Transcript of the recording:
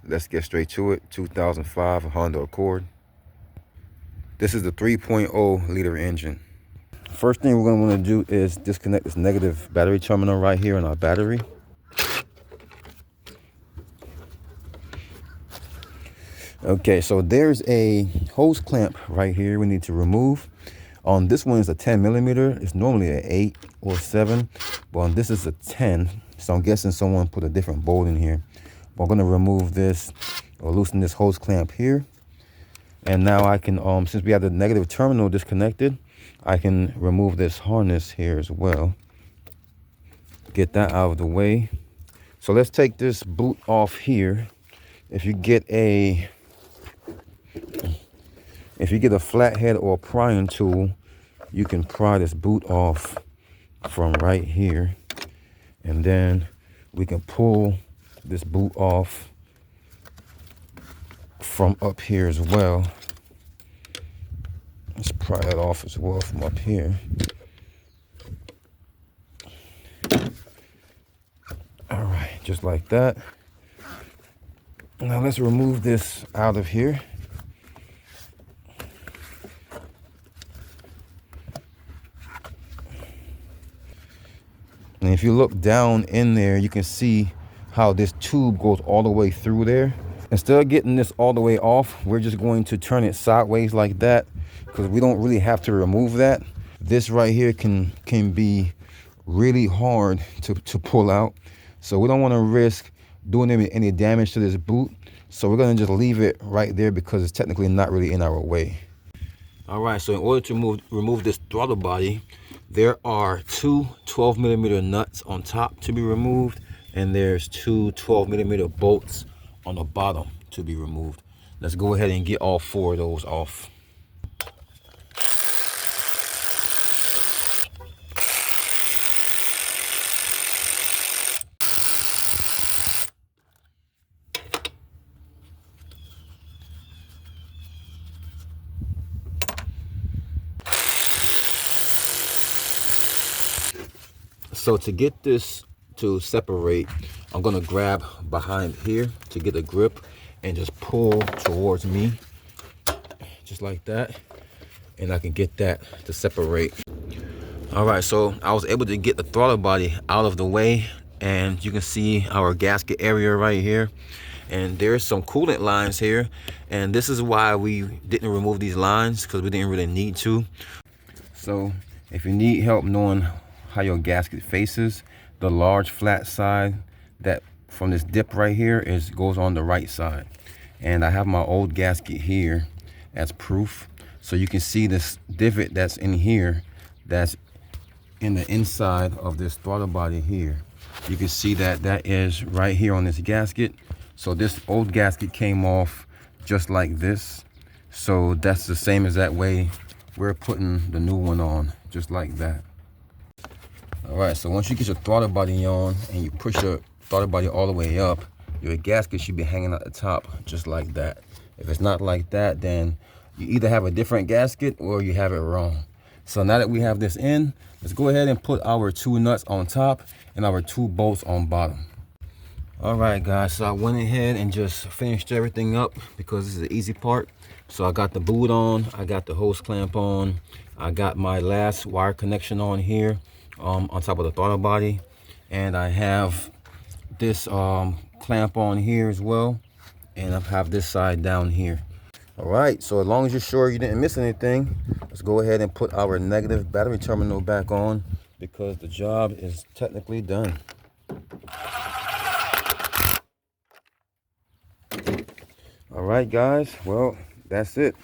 let's get straight to it. 2005 Honda Accord. This is the 3.0 liter engine. First thing we're going to want to do is disconnect this negative battery terminal right here in our battery. Okay, so there's a hose clamp right here we need to remove. On this one is a 10 millimeter. It's normally an 8 or 7, but on this is a 10. So I'm guessing someone put a different bolt in here. But I'm going to remove this or loosen this hose clamp here. And now I can, since we have the negative terminal disconnected, I can remove this harness here as well. Get that out of the way. So let's take this boot off here. If you get a flathead or a prying tool, you can pry this boot off from right here. And then we can pull this boot off from up here as well. Let's pry that off as well from up here. All right, just like that. Now let's remove this out of here. And if you look down in there, you can see how this tube goes all the way through there. Instead of getting this all the way off, we're just going to turn it sideways like that, because we don't really have to remove that. This right here can be really hard to pull out. So we don't want to risk doing any damage to this boot. So we're going to just leave it right there because it's technically not really in our way. All right, so in order to remove this throttle body, there are two 12 millimeter nuts on top to be removed, and there's two 12 millimeter bolts on the bottom to be removed. Let's go ahead and get all four of those off. So to get this to separate, I'm gonna grab behind here to get a grip and just pull towards me, just like that, and I can get that to separate. All right, so I was able to get the throttle body out of the way, and you can see our gasket area right here. And there's some coolant lines here, and this is why we didn't remove these lines, because we didn't really need to. So if you need help knowing how your gasket faces, the large flat side that from this dip right here goes on the right side. And I have my old gasket here as proof. So you can see this divot that's in here, that's in the inside of this throttle body here. You can see that is right here on this gasket. So this old gasket came off just like this. So that's the same as that way we're putting the new one on, just like that. All right, so once you get your throttle body on and you push your throttle body all the way up, your gasket should be hanging at the top, just like that. If it's not like that, then you either have a different gasket or you have it wrong. So now that we have this in, let's go ahead and put our two nuts on top and our two bolts on bottom. All right, guys, so I went ahead and just finished everything up because this is the easy part. So I got the boot on, I got the hose clamp on, I got my last wire connection on here on top of the throttle body, and I have this clamp on here as well, and I have this side down here. All right, so as long as you're sure you didn't miss anything, let's go ahead and put our negative battery terminal back on, because the job is technically done. All right, guys, well, that's it.